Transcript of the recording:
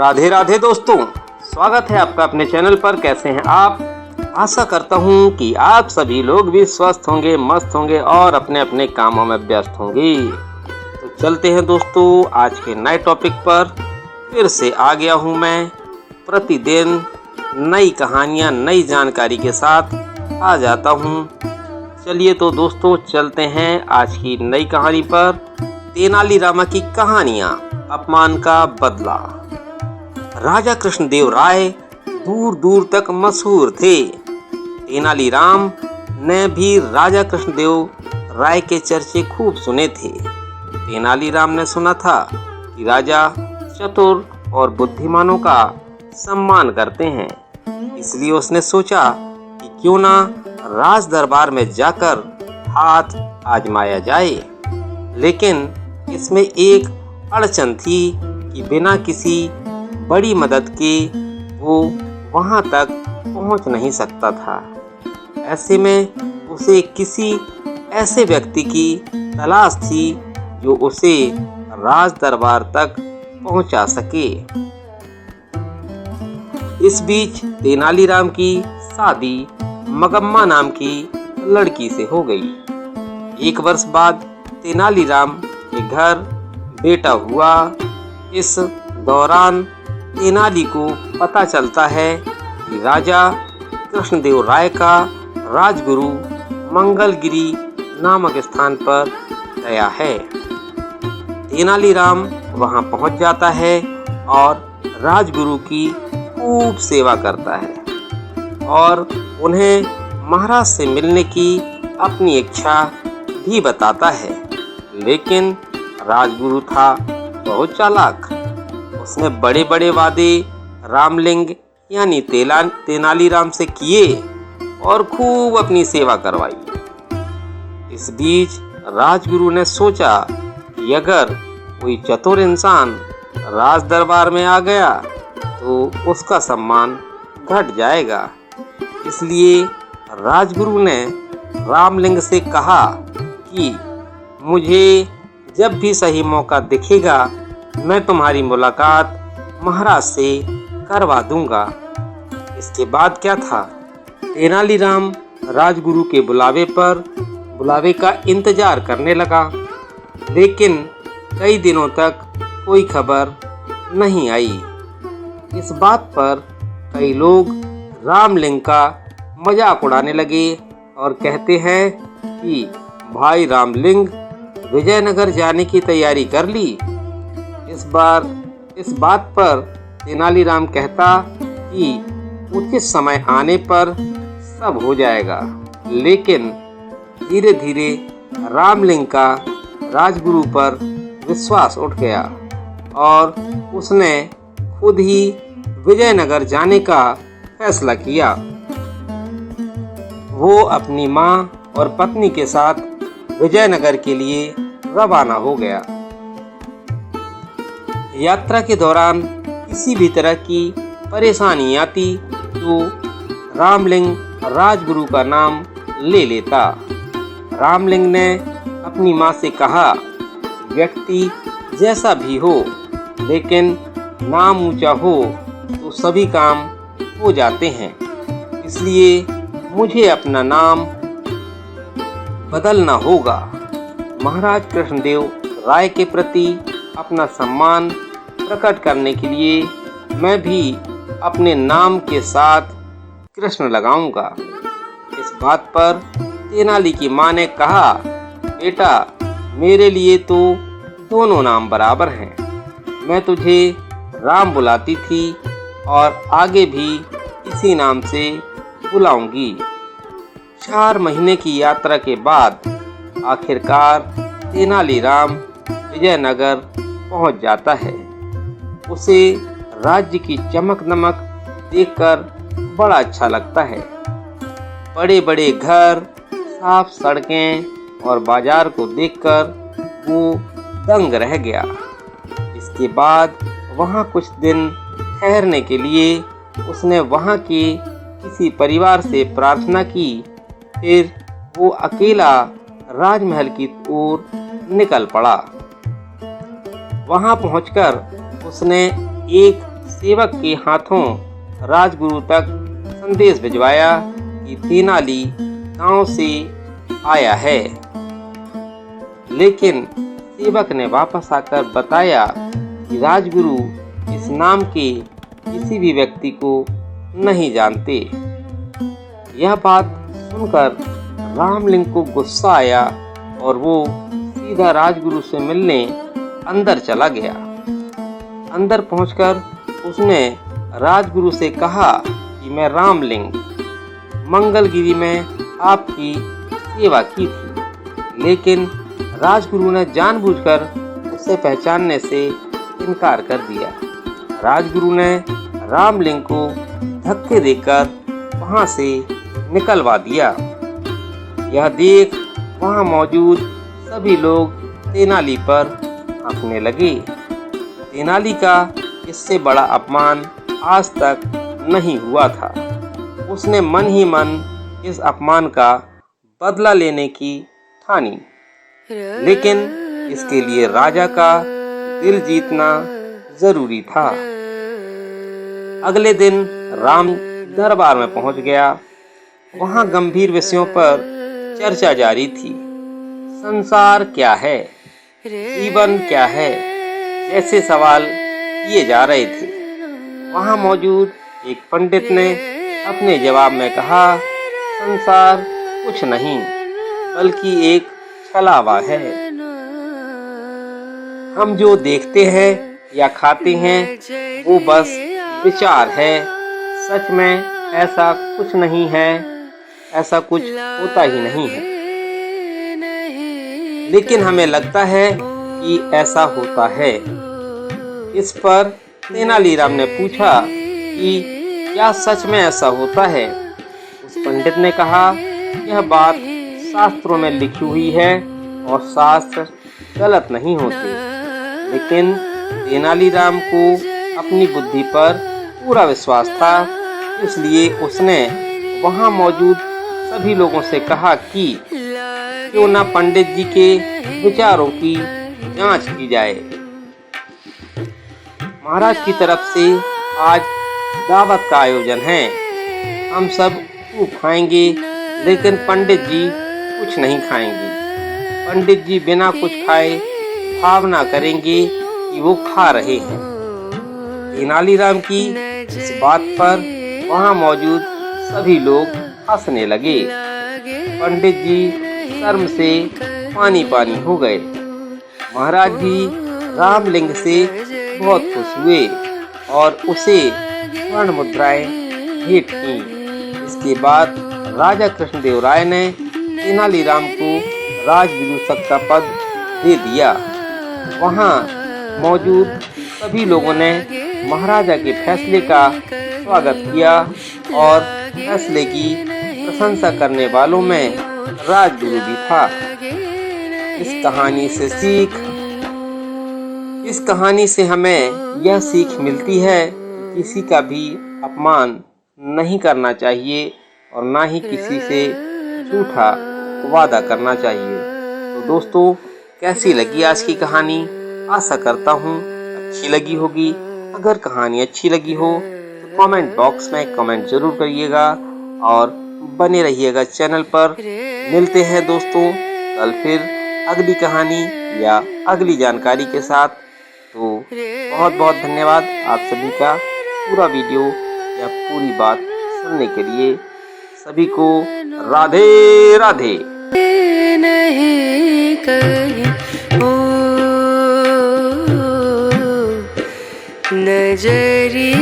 राधे राधे दोस्तों, स्वागत है आपका अपने चैनल पर। कैसे हैं आप? आशा करता हूं कि आप सभी लोग भी स्वस्थ होंगे, मस्त होंगे और अपने अपने कामों में व्यस्त होंगे। तो चलते हैं दोस्तों आज के नए टॉपिक पर। फिर से आ गया हूं मैं प्रतिदिन नई कहानियां, नई जानकारी के साथ आ जाता हूं। चलिए तो दोस्तों चलते हैं आज की नई कहानी पर। तेनालीरामा की कहानियां, अपमान का बदला। राजा कृष्णदेव राय दूर दूर तक मशहूर थे। तेनालीराम ने भी राजा कृष्णदेव राय के चर्चे खूब सुने थे। तेनालीराम ने सुना था कि राजा चतुर और बुद्धिमानों का सम्मान करते हैं, इसलिए उसने सोचा कि क्यों ना राज दरबार में जाकर हाथ आजमाया जाए। लेकिन इसमें एक अड़चन थी कि बिना किसी बड़ी मदद के वो वहां तक पहुंच नहीं सकता था। ऐसे में उसे किसी ऐसे व्यक्ति की तलाश थी जो उसे राज दरबार तक पहुंचा सके। इस बीच तेनालीराम की शादी मगम्मा नाम की लड़की से हो गई। 1 वर्ष बाद तेनालीराम के घर बेटा हुआ। इस दौरान तेनाली को पता चलता है कि राजा कृष्णदेव राय का राजगुरु मंगलगिरी नामक स्थान पर गया है। तेनालीराम वहां पहुंच जाता है और राजगुरु की खूब सेवा करता है और उन्हें महाराज से मिलने की अपनी इच्छा भी बताता है। लेकिन राजगुरु था बहुत चालाक। उसने बड़े बड़े वादे रामलिंग यानी तेनालीराम से किए और खूब अपनी सेवा करवाई। इस बीच राजगुरु ने सोचा कि अगर कोई चतुर इंसान राज दरबार में आ गया तो उसका सम्मान घट जाएगा। इसलिए राजगुरु ने रामलिंग से कहा कि मुझे जब भी सही मौका दिखेगा मैं तुम्हारी मुलाकात महाराज से करवा दूंगा। इसके बाद क्या था, तेनालीराम राजगुरु के बुलावे का इंतजार करने लगा। लेकिन कई दिनों तक कोई खबर नहीं आई। इस बात पर कई लोग रामलिंग का मजाक उड़ाने लगे और कहते हैं कि भाई रामलिंग विजयनगर जाने की तैयारी कर ली। इस बात पर तेनालीराम कहता कि उचित समय आने पर सब हो जाएगा। लेकिन धीरे धीरे रामलिंग का राजगुरु पर विश्वास उठ गया और उसने खुद ही विजयनगर जाने का फैसला किया। वो अपनी मां और पत्नी के साथ विजयनगर के लिए रवाना हो गया। यात्रा के दौरान किसी भी तरह की परेशानी आती तो रामलिंग राजगुरु का नाम ले लेता। रामलिंग ने अपनी मां से कहा, व्यक्ति जैसा भी हो लेकिन नाम ऊंचा हो तो सभी काम हो जाते हैं, इसलिए मुझे अपना नाम बदलना होगा। महाराज कृष्णदेव राय के प्रति अपना सम्मान प्रकट करने के लिए मैं भी अपने नाम के साथ कृष्ण लगाऊंगा। इस बात पर तेनाली की मां ने कहा, बेटा मेरे लिए तो दोनों नाम बराबर हैं। मैं तुझे राम बुलाती थी और आगे भी इसी नाम से बुलाऊंगी। 4 महीने की यात्रा के बाद आखिरकार तेनालीराम विजयनगर पहुंच जाता है। उसे राज्य की चमक दमक देखकर बड़ा अच्छा लगता है। बड़े बड़े घर, साफ सड़कें और बाजार को देखकर वो दंग रह गया। इसके बाद वहां कुछ दिन ठहरने के लिए उसने वहां के किसी परिवार से प्रार्थना की। फिर वो अकेला राजमहल की ओर निकल पड़ा। वहां पहुंचकर उसने एक सेवक के हाथों राजगुरु तक संदेश भिजवाया कि तेनाली गांव से आया है। लेकिन सेवक ने वापस आकर बताया कि राजगुरु इस नाम के किसी भी व्यक्ति को नहीं जानते। यह बात सुनकर रामलिंग को गुस्सा आया और वो सीधा राजगुरु से मिलने अंदर चला गया। अंदर पहुंचकर उसने राजगुरु से कहा कि मैं रामलिंग मंगलगिरी में आपकी सेवा की थी। लेकिन राजगुरु ने जानबूझकर उसे पहचानने से इनकार कर दिया। राजगुरु ने रामलिंग को धक्के देकर वहां से निकलवा दिया। यह देख वहां मौजूद सभी लोग तेनाली पर हंसने लगे। तेनाली का इससे बड़ा अपमान आज तक नहीं हुआ था। उसने मन ही मन इस अपमान का बदला लेने की ठानी। लेकिन इसके लिए राजा का दिल जीतना जरूरी था। अगले दिन राम दरबार में पहुंच गया। वहां गंभीर विषयों पर चर्चा जारी थी। संसार क्या है, जीवन क्या है, जैसे सवाल किए जा रहे थे। वहां मौजूद एक पंडित ने अपने जवाब में कहा, संसार कुछ नहीं बल्कि एक छलावा है। हम जो देखते हैं या खाते हैं वो बस विचार है। सच में ऐसा कुछ नहीं है, ऐसा कुछ होता ही नहीं है। लेकिन हमें लगता है कि ऐसा होता है। इस पर तेनालीराम ने पूछा कि क्या सच में ऐसा होता है? उस पंडित ने कहा, यह बात शास्त्रों में लिखी हुई है और शास्त्र गलत नहीं होते। लेकिन तेनालीराम को अपनी बुद्धि पर पूरा विश्वास था, इसलिए उसने वहां मौजूद सभी लोगों से कहा कि क्यों न पंडित जी के विचारों की जांच की जाए। महाराज की तरफ से आज दावत का आयोजन है। हम सब खूब खाएंगे, लेकिन पंडित जी कुछ नहीं खाएंगे। पंडित जी बिना कुछ खाए भावना करेंगे कि वो खा रहे हैं। तेनालीराम की इस बात पर वहां मौजूद सभी लोग हंसने लगे। पंडित जी शर्म से पानी पानी हो गए। महाराज भी रामलिंग से बहुत खुश हुए और उसे स्वर्ण मुद्राएं भेंट की। इसके बाद राजा कृष्णदेव राय ने तेनालीराम को राजगुरु तक का पद दे दिया। वहां मौजूद सभी लोगों ने महाराजा के फैसले का स्वागत किया और फैसले की प्रशंसा करने वालों में राजगुरु भी था। इस कहानी से हमें यह सीख मिलती है कि किसी का भी अपमान नहीं करना चाहिए और ना ही किसी से झूठा वादा करना चाहिए। तो दोस्तों, कैसी लगी आज की कहानी? आशा करता हूँ अच्छी लगी होगी। अगर कहानी अच्छी लगी हो तो कमेंट बॉक्स में कमेंट जरूर करिएगा और बने रहिएगा चैनल पर। मिलते हैं दोस्तों कल फिर अगली कहानी या अगली जानकारी के साथ। तो बहुत बहुत धन्यवाद आप सभी का पूरा वीडियो या पूरी बात सुनने के लिए। सभी को राधे राधे। नहीं कहीं नजरिया